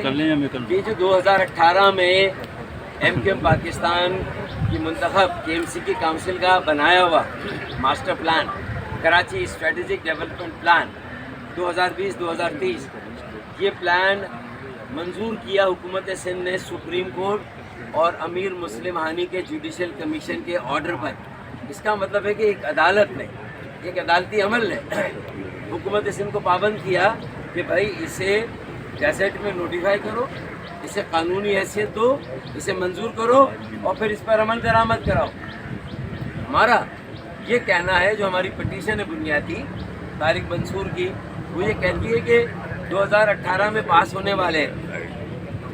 یہ جو 2018 میں ایم کیو ایم پاکستان کی منتخب کے ایم سی کی کونسل کا بنایا ہوا master plan Karachi strategic development plan 2020-2030 یہ پلان منظور کیا حکومت سندھ نے سپریم کورٹ اور امیر مسلم ہانی کے جوڈیشل کمیشن کے آرڈر پر. اس کا مطلب ہے کہ ایک عدالت نے، ایک عدالتی عمل نے حکومت سندھ کو پابند کیا کہ بھائی اسے گیزٹ میں نوٹیفائی کرو، اسے قانونی حیثیت دو، اسے منظور کرو اور پھر اس پر عمل درآمد کراؤ. ہمارا یہ کہنا ہے، جو ہماری پٹیشن ہے بنیادی طارق منصور کی، وہ یہ کہتی ہے کہ 2018 میں پاس ہونے والے،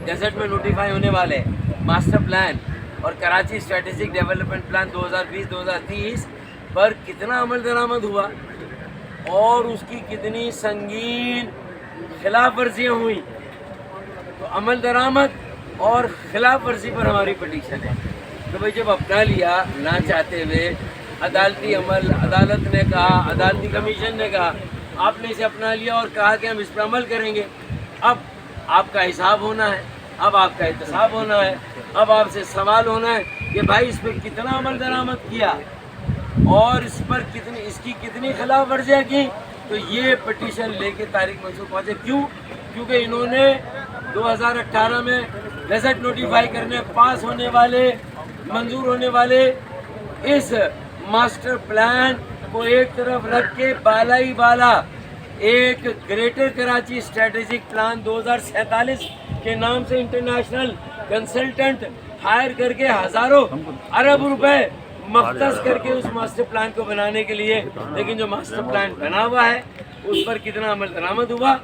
گیزٹ میں نوٹیفائی ہونے والے ماسٹر پلان اور کراچی اسٹریٹجک ڈیولپمنٹ پلان 2020-2030 پر کتنا عمل درآمد ہوا اور اس کی کتنی سنگین خلاف ورزیاں ہوئیں. تو عمل درآمد اور خلاف ورزی پر ہماری پٹیشن ہے. تو بھائی جب اپنا لیا نہ چاہتے ہوئے، عدالتی عمل، عدالت نے کہا، عدالتی کمیشن نے کہا، آپ نے اسے اپنا لیا اور کہا کہ ہم اس پر عمل کریں گے. اب آپ کا حساب ہونا ہے، اب آپ کا احتساب ہونا ہے، اب آپ سے سوال ہونا ہے کہ بھائی اس پہ کتنا عمل درآمد کیا اور اس پر اس کی کتنی خلاف ورزیاں کی. تو یہ پٹیشن لے کے طارق منصور پہنچے. کیوں؟ کیونکہ انہوں نے 2018 میں گیزٹ نوٹیفائی کرنے، پاس ہونے والے، منظور ہونے والے اس ماسٹر پلان کو ایک طرف رکھ کے بالائی بالا ایک گریٹر کراچی اسٹریٹجک پلان 2047 کے نام سے انٹرنیشنل کنسلٹنٹ ہائر کر کے ہزاروں ارب روپے مختص کر کے اس ماسٹر پلان کو بنانے کے لیے. لیکن جو ماسٹر پلان بنا ہوا ہے اس پر کتنا عمل درآمد ہوا،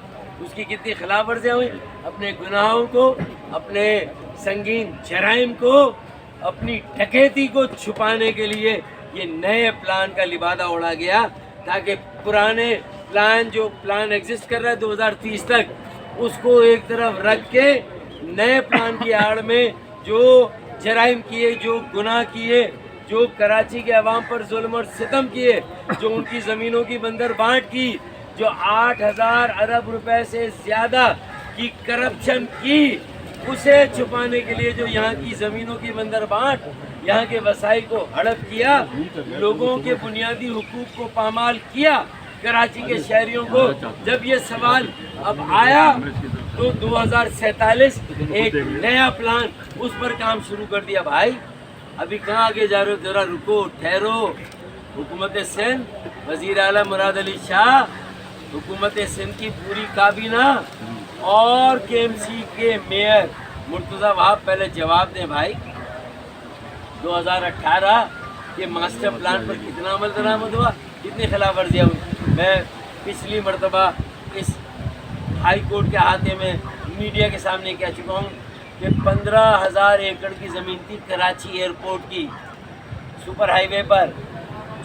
اس کی کتنی خلاف ورزیاں ہوئی، اپنے گناہوں کو، اپنے سنگین جرائم کو، اپنی ڈکیتی کو چھپانے کے لیے یہ نئے پلان کا لبادہ اڑا گیا، تاکہ پرانے پلان، جو پلان ایگزسٹ کر رہا ہے 2030 تک، اس کو ایک طرف رکھ کے نئے پلان کی آڑ میں جو جرائم کیے، جو گناہ کیے، جو کراچی کے عوام پر ظلم اور ستم کیے، جو ان کی زمینوں کی بندر بانٹ کی، جو 8,000 ارب روپے سے زیادہ کی کرپشن کی، اسے چھپانے کے لیے جو یہاں کی زمینوں کی بندر بانٹ، یہاں کے وسائل کو ہڑپ کیا، لوگوں کے بنیادی حقوق کو پامال کیا، کراچی کے شہریوں کو. جب یہ سوال اب آیا تو 2047 ایک نیا پلان، اس پر کام شروع کر دیا. بھائی ابھی کہاں آگے جا رہے ہو؟ ذرا رکو، ٹھہرو. حکومت سندھ، وزیر اعلیٰ مراد علی شاہ، حکومت سندھ کی پوری کابینہ اور کے ایم سی کے میئر مرتضی وہاب پہلے جواب دیں. بھائی 2018 کے ماسٹر پلان پر کتنا عمل درآمد ہوا، کتنی خلاف ورزیاں ہوئی. میں پچھلی مرتبہ اس ہائی کورٹ کے احاطے میں میڈیا کے سامنے کہہ چکا ہوں کہ 15,000 ایکڑ کی زمین تھی کراچی ایئرپورٹ کی، سپر ہائی وے پر،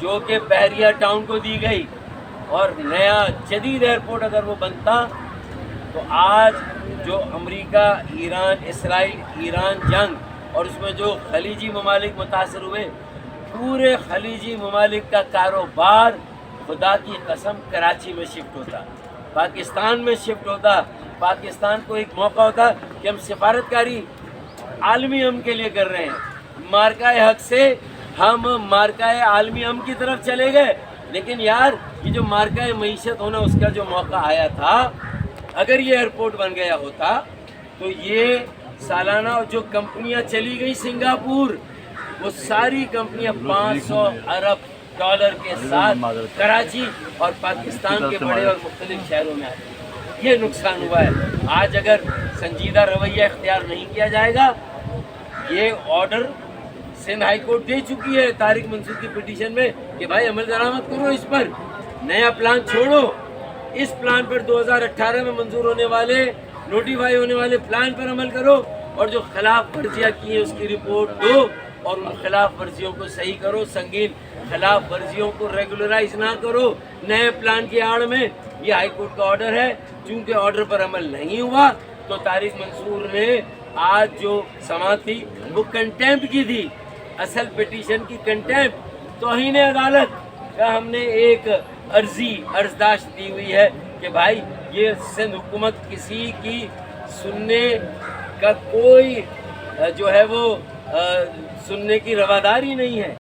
جو کہ بحریہ ٹاؤن کو دی گئی. اور نیا جدید ایئرپورٹ اگر وہ بنتا تو آج جو امریکہ، ایران، اسرائیل، ایران جنگ اور اس میں جو خلیجی ممالک متاثر ہوئے، پورے خلیجی ممالک کا کاروبار خدا کی قسم کراچی میں شفٹ ہوتا، پاکستان میں شفٹ ہوتا. پاکستان کو ایک موقع ہوتا کہ ہم سفارتکاری عالمی امن کے لیے کر رہے ہیں، مارکہ حق سے ہم مارکہ عالمی امن کی طرف چلے گئے. لیکن یار یہ جو مارکہ معیشت ہونا، اس کا جو موقع آیا تھا، اگر یہ ایئرپورٹ بن گیا ہوتا تو یہ سالانہ جو کمپنیاں چلی گئی سنگاپور، وہ ساری کمپنیاں 500 ارب ڈالر کے ساتھ کراچی اور پاکستان کے بڑے اور مختلف شہروں میں آئی. یہ نقصان ہوا ہے. آج اگر سنجیدہ رویہ اختیار نہیں کیا جائے گا، یہ آرڈر سندھ ہائی کورٹ دے چکی ہے طارق منصور کی پٹیشن میں کہ بھائی عمل درآمد کرو، اس پر نیا پلان چھوڑو، اس پلان پر 2018 میں منظور ہونے والے، نوٹیفائی ہونے والے پلان پر عمل کرو، اور جو خلاف ورزیاں کی ہیں اس کی رپورٹ دو اور ان خلاف ورزیوں کو صحیح کرو. سنگین خلاف ورزیوں کو ریگولرائز نہ کرو نئے پلان کی آڑ میں. یہ ہائی کورٹ کا آرڈر ہے. چونکہ آرڈر پر عمل نہیں ہوا تو طارق منصور نے آج جو سماعت تھی وہ کنٹیمپٹ کی تھی، اصل پٹیشن کی کنٹیمپٹ، توہین عدالت کا ہم نے ایک عرضداشت دی ہوئی ہے کہ بھائی یہ سندھ حکومت کسی کی سننے کا کوئی جو ہے وہ سننے کی رواداری نہیں ہے.